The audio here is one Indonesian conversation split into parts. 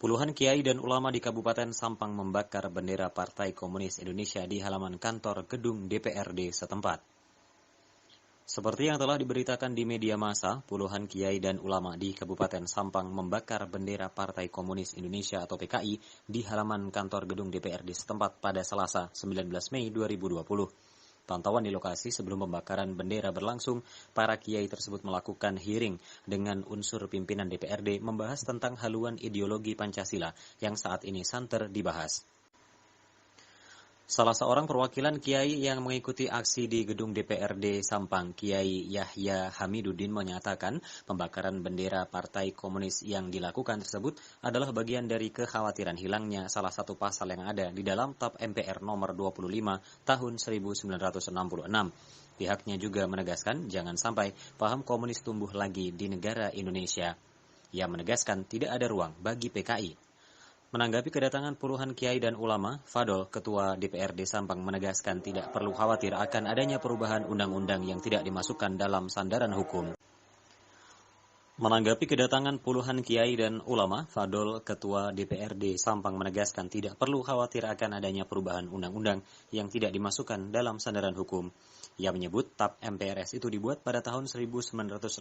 Puluhan kiai dan ulama di Kabupaten Sampang membakar bendera Partai Komunis Indonesia di halaman kantor gedung DPRD setempat. Seperti yang telah diberitakan di media massa, puluhan kiai dan ulama di Kabupaten Sampang membakar bendera Partai Komunis Indonesia atau PKI di halaman kantor gedung DPRD setempat pada Selasa 19 Mei 2020. Pantauan di lokasi sebelum pembakaran bendera berlangsung, para kiai tersebut melakukan hearing dengan unsur pimpinan DPRD membahas tentang haluan ideologi Pancasila yang saat ini santer dibahas. Salah seorang perwakilan kiai yang mengikuti aksi di gedung DPRD Sampang, Kiai Yahya Hamiduddin, menyatakan pembakaran bendera Partai Komunis yang dilakukan tersebut adalah bagian dari kekhawatiran hilangnya salah satu pasal yang ada di dalam TAP MPR nomor 25 tahun 1966. Pihaknya juga menegaskan jangan sampai paham komunis tumbuh lagi di negara Indonesia. Ia menegaskan tidak ada ruang bagi PKI. Menanggapi kedatangan puluhan kiai dan ulama, Fadol, Ketua DPRD Sampang, menegaskan tidak perlu khawatir akan adanya perubahan undang-undang yang tidak dimasukkan dalam sandaran hukum. Menanggapi kedatangan puluhan kiai dan ulama, Fadol, Ketua DPRD Sampang, menegaskan tidak perlu khawatir akan adanya perubahan undang-undang yang tidak dimasukkan dalam sandaran hukum. Ia menyebut TAP MPRS itu dibuat pada tahun 1966,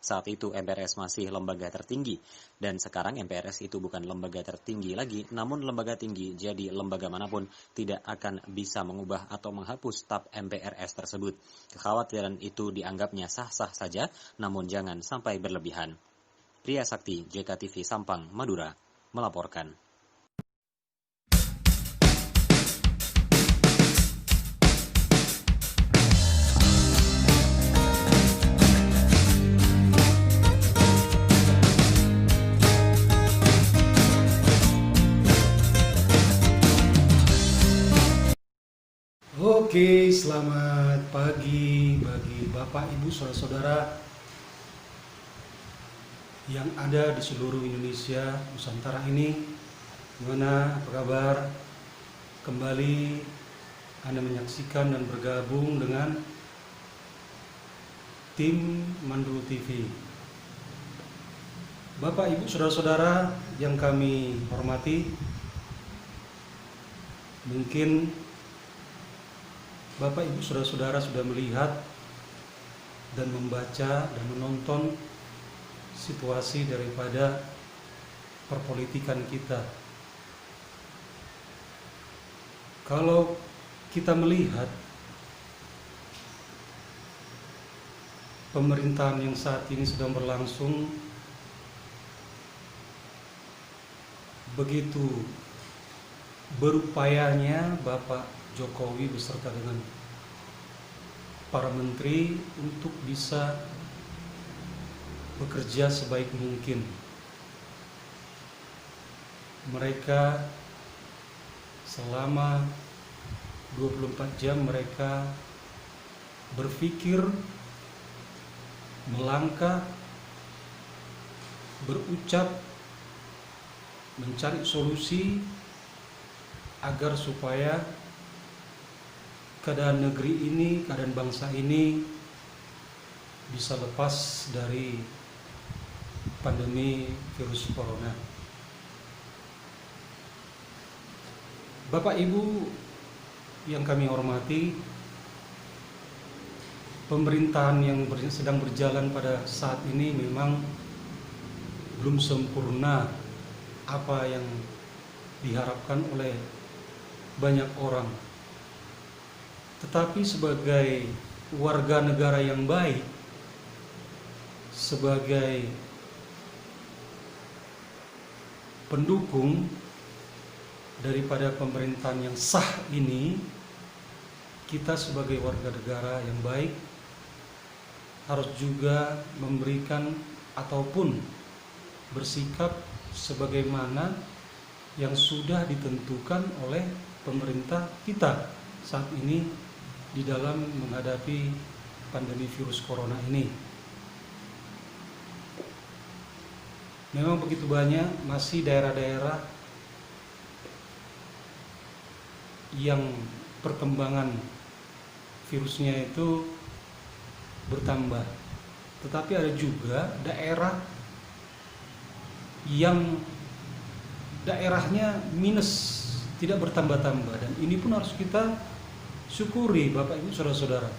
saat itu MPRS masih lembaga tertinggi, dan sekarang MPRS itu bukan lembaga tertinggi lagi, namun lembaga tinggi, jadi lembaga manapun tidak akan bisa mengubah atau menghapus TAP MPRS tersebut. Kekhawatiran itu dianggapnya sah-sah saja, namun jangan sampai berlebihan. Pria Sakti, JKTV Sampang, Madura, melaporkan. Oke, selamat pagi bagi Bapak, Ibu, Saudara-saudara yang ada di seluruh Indonesia, Nusantara ini. Gimana, apa kabar? Kembali Anda menyaksikan dan bergabung dengan tim Mandul TV. Bapak, Ibu, Saudara-saudara yang kami hormati, mungkin Bapak, Ibu, Saudara-saudara sudah melihat dan membaca dan menonton situasi daripada perpolitikan kita. Kalau kita melihat pemerintahan yang saat ini sedang berlangsung, begitu berupayanya Bapak Jokowi beserta dengan para menteri untuk bisa bekerja sebaik mungkin. Mereka selama 24 jam mereka berpikir, melangkah, berucap, mencari solusi agar supaya keadaan negeri ini, keadaan bangsa ini bisa lepas dari pandemi virus corona. Bapak Ibu yang kami hormati, pemerintahan yang sedang berjalan pada saat ini memang belum sempurna apa yang diharapkan oleh banyak orang. Tetapi sebagai warga negara yang baik, sebagai pendukung daripada pemerintahan yang sah ini, kita sebagai warga negara yang baik harus juga memberikan ataupun bersikap sebagaimana yang sudah ditentukan oleh pemerintah kita saat ini di dalam menghadapi pandemi virus corona ini. Memang begitu banyak masih daerah-daerah yang perkembangan virusnya itu bertambah. Tetapi ada juga daerah yang daerahnya minus, tidak bertambah-tambah, dan ini pun harus kita syukuri Bapak Ibu Saudara-saudara.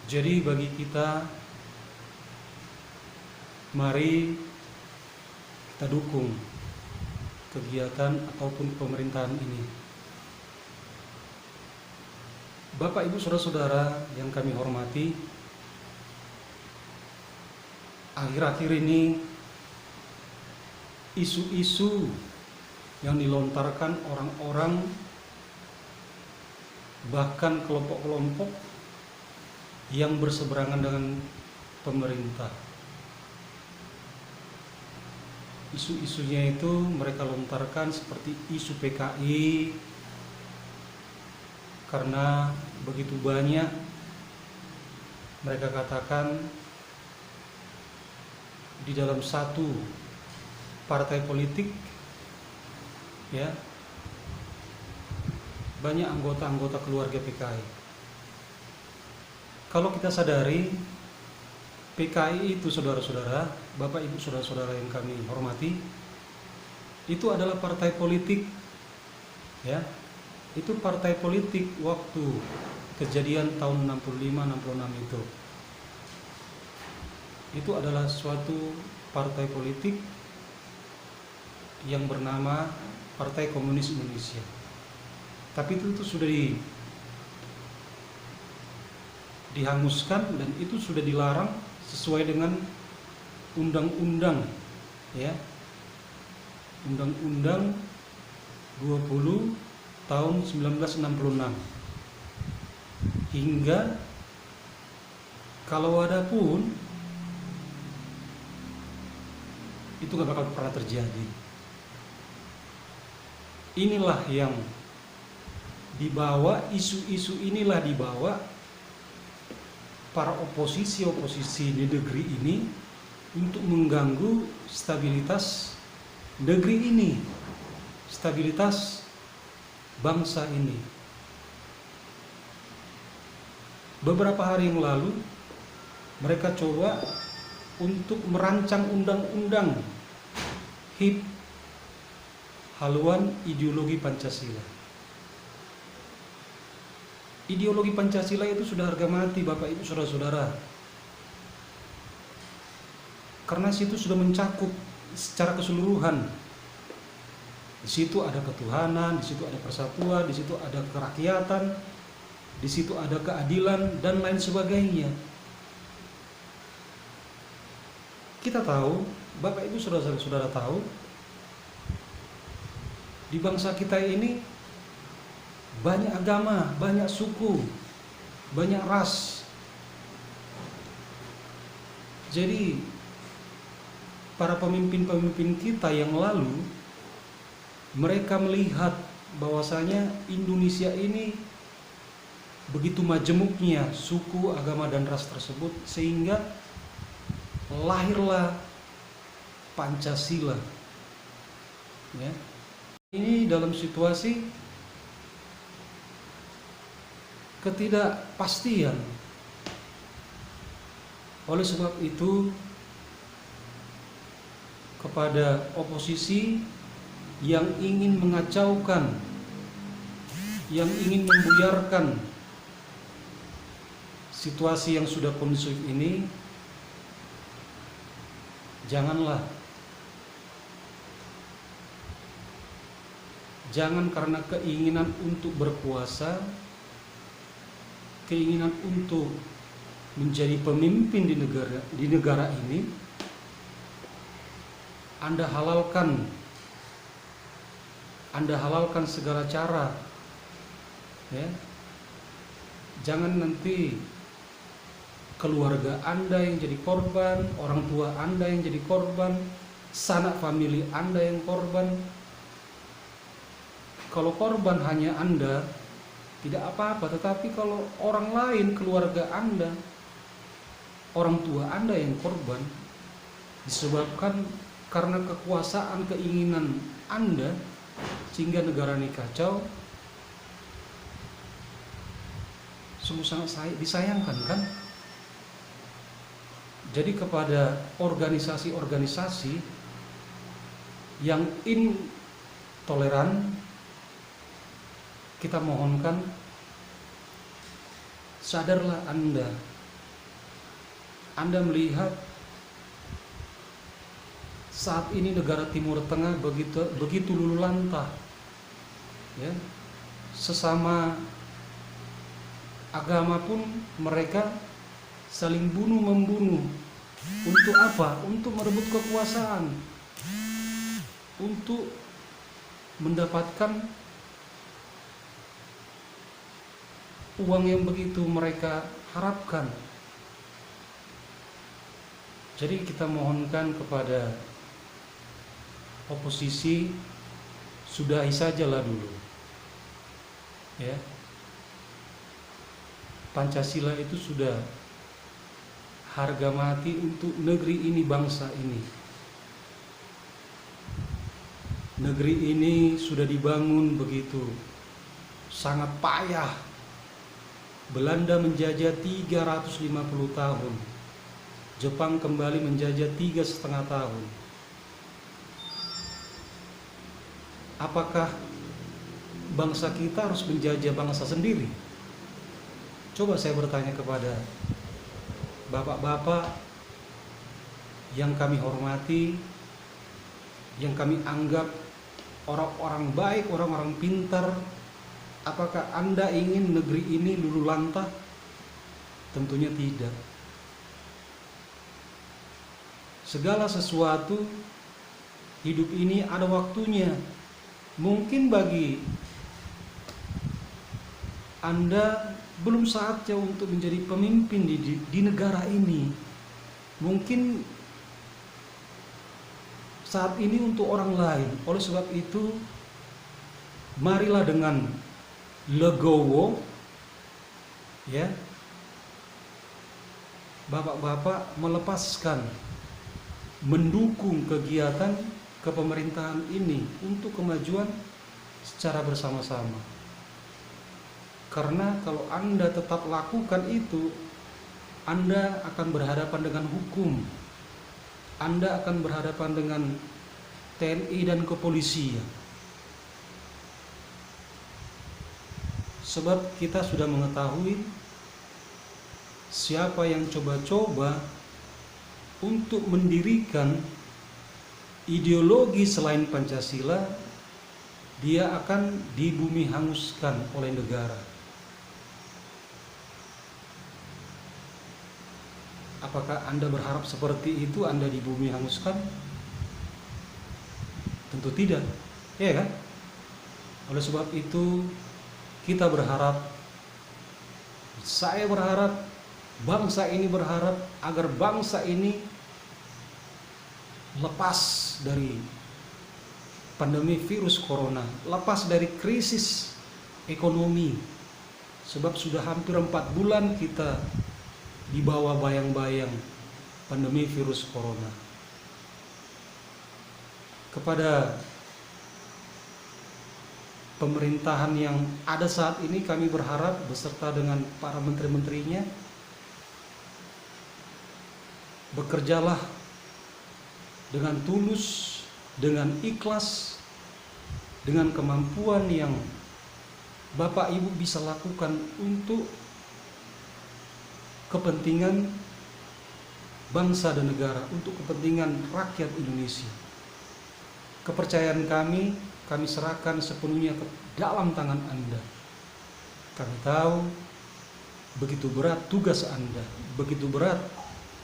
Jadi bagi kita, mari kita dukung kegiatan ataupun pemerintahan ini. Bapak Ibu Saudara-saudara yang kami hormati, akhir-akhir ini isu-isu yang dilontarkan orang-orang, bahkan kelompok-kelompok yang berseberangan dengan pemerintah. Isu-isunya itu mereka lontarkan seperti isu PKI, karena begitu banyak mereka katakan di dalam satu partai politik, ya, banyak anggota-anggota keluarga PKI. Kalau kita sadari, PKI itu saudara-saudara, Bapak Ibu saudara-saudara yang kami hormati, itu adalah partai politik, ya. Itu partai politik waktu kejadian tahun 65-66 itu. Itu adalah suatu partai politik yang bernama Partai Komunis Indonesia. Tapi itu sudah dihanguskan dan itu sudah dilarang sesuai dengan undang-undang, ya, Undang-Undang 20 tahun 1966. Hingga kalau ada pun itu gak bakal pernah terjadi. Inilah yang dibawa, isu-isu inilah dibawa para oposisi-oposisi di negeri ini untuk mengganggu stabilitas negeri ini, stabilitas bangsa ini. Beberapa hari yang lalu mereka coba untuk merancang undang-undang HIP, haluan ideologi Pancasila. Ideologi Pancasila itu sudah harga mati Bapak Ibu Saudara-saudara. Karena situ sudah mencakup secara keseluruhan. Di situ ada ketuhanan, di situ ada persatuan, di situ ada kerakyatan, di situ ada keadilan dan lain sebagainya. Kita tahu, Bapak Ibu Saudara-saudara tahu, di bangsa kita ini banyak agama, banyak suku, banyak ras. Jadi para pemimpin-pemimpin kita yang lalu, mereka melihat bahwasanya Indonesia ini begitu majemuknya suku, agama, dan ras tersebut, sehingga lahirlah Pancasila, ya. Ini dalam situasi ketidakpastian. Oleh sebab itu, kepada oposisi yang ingin mengacaukan, yang ingin membuyarkan situasi yang sudah kondusif ini, jangan karena keinginan untuk berkuasa, keinginan untuk menjadi pemimpin di negara ini, Anda halalkan segala cara, ya. Jangan nanti keluarga Anda yang jadi korban, orang tua Anda yang jadi korban, sanak famili Anda yang korban. Kalau korban hanya Anda, tidak apa-apa, tetapi kalau orang lain, keluarga Anda, orang tua Anda yang korban, disebabkan karena kekuasaan, keinginan Anda, sehingga negara ini kacau, sungguh sangat disayangkan, kan? Jadi kepada organisasi-organisasi yang intoleran, kita mohonkan sadarlah Anda. Anda melihat saat ini negara Timur Tengah begitu lulu lantah, ya. Sesama agama pun mereka saling bunuh membunuh. Untuk apa? Untuk merebut kekuasaan, untuk mendapatkan uang yang begitu mereka harapkan. Jadi kita mohonkan kepada oposisi, sudahi sajalah dulu, ya. Pancasila itu sudah harga mati untuk negeri ini, bangsa ini. Negeri ini sudah dibangun begitu sangat payah. Belanda menjajah 350 tahun. Jepang kembali menjajah 3,5 tahun. Apakah bangsa kita harus menjajah bangsa sendiri? Coba saya bertanya kepada bapak-bapak yang kami hormati, yang kami anggap orang-orang baik, orang-orang pintar. Apakah Anda ingin negeri ini lulu lantah? Tentunya tidak. Segala sesuatu hidup ini ada waktunya. Mungkin bagi Anda belum saatnya untuk menjadi pemimpin di negara ini. Mungkin saat ini untuk orang lain. Oleh sebab itu, marilah dengan legowo, ya, bapak-bapak melepaskan, mendukung kegiatan kepemerintahan ini untuk kemajuan secara bersama-sama. Karena kalau Anda tetap lakukan itu, Anda akan berhadapan dengan hukum. Anda akan berhadapan dengan TNI dan kepolisian. Sebab kita sudah mengetahui siapa yang coba-coba untuk mendirikan ideologi selain Pancasila, dia akan dibumi hanguskan oleh negara. Apakah Anda berharap seperti itu, Anda dibumi hanguskan? Tentu tidak, ya kan? Oleh sebab itu kita berharap, saya berharap, bangsa ini berharap agar bangsa ini lepas dari pandemi virus corona, lepas dari krisis ekonomi. Sebab sudah hampir 4 bulan kita di bawah bayang-bayang pandemi virus corona. Kepada pemerintahan yang ada saat ini, kami berharap beserta dengan para menteri-menterinya, bekerjalah dengan tulus, dengan ikhlas, dengan kemampuan yang Bapak Ibu bisa lakukan untuk kepentingan bangsa dan negara, untuk kepentingan rakyat Indonesia. Kepercayaan kami serahkan sepenuhnya ke dalam tangan Anda. Kami tahu begitu berat tugas Anda, begitu berat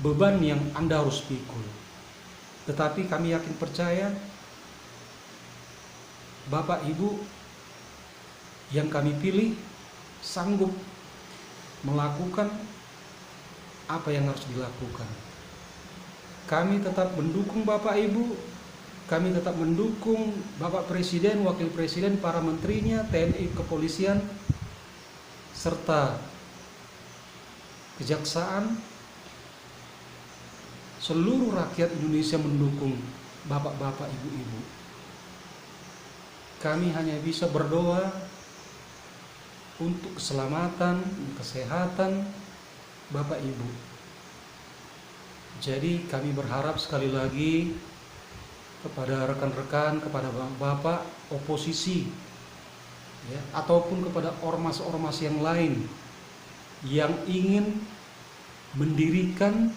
beban yang Anda harus pikul. Tetapi kami yakin percaya Bapak Ibu yang kami pilih sanggup melakukan apa yang harus dilakukan. Kami tetap mendukung Bapak Ibu, kami tetap mendukung Bapak Presiden, Wakil Presiden, para menterinya, TNI, kepolisian, serta kejaksaan. Seluruh rakyat Indonesia mendukung bapak-bapak, ibu-ibu. Kami hanya bisa berdoa untuk keselamatan, kesehatan Bapak Ibu. Jadi kami berharap sekali lagi kepada rekan-rekan, kepada bapak oposisi, ya, ataupun kepada ormas-ormas yang lain yang ingin mendirikan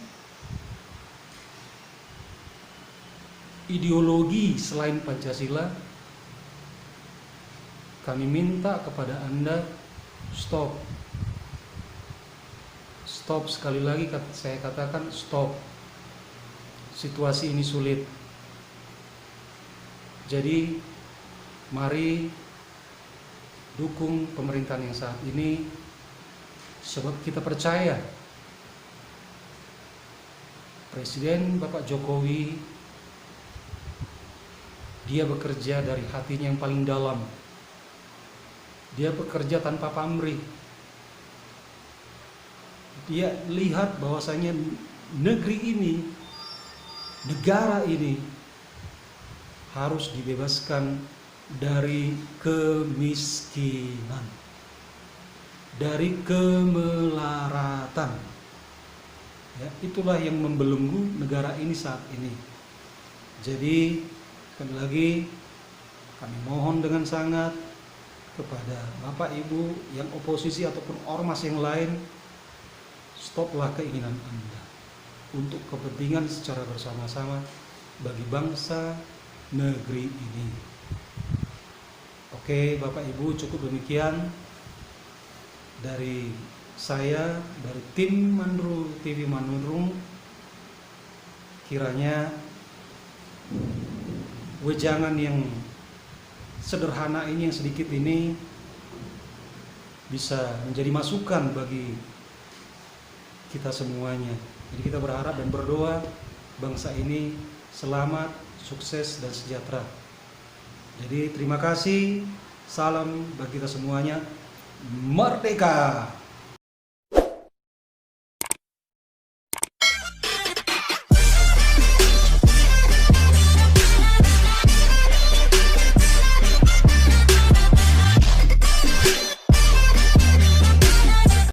ideologi selain Pancasila, kami minta kepada Anda stop. Stop, sekali lagi saya katakan stop. Situasi ini sulit. Jadi mari dukung pemerintahan yang saat ini, sebab kita percaya Presiden Bapak Jokowi, dia bekerja dari hatinya yang paling dalam. Dia bekerja tanpa pamrih. Dia lihat bahwasanya negeri ini, negara ini harus dibebaskan dari kemiskinan, dari kemelaratan. Ya, itulah yang membelenggu negara ini saat ini. Jadi sekali lagi kami mohon dengan sangat kepada Bapak Ibu yang oposisi ataupun ormas yang lain, stoplah keinginan Anda untuk kepentingan secara bersama-sama bagi bangsa negeri ini. Oke, Bapak Ibu, cukup demikian dari saya, dari tim Mandru TV Manurung. Kiranya wejangan yang sederhana ini, yang sedikit ini, bisa menjadi masukan bagi kita semuanya. Jadi kita berharap dan berdoa bangsa ini selamat, sukses, dan sejahtera. Jadi terima kasih, salam bagi kita semuanya, merdeka!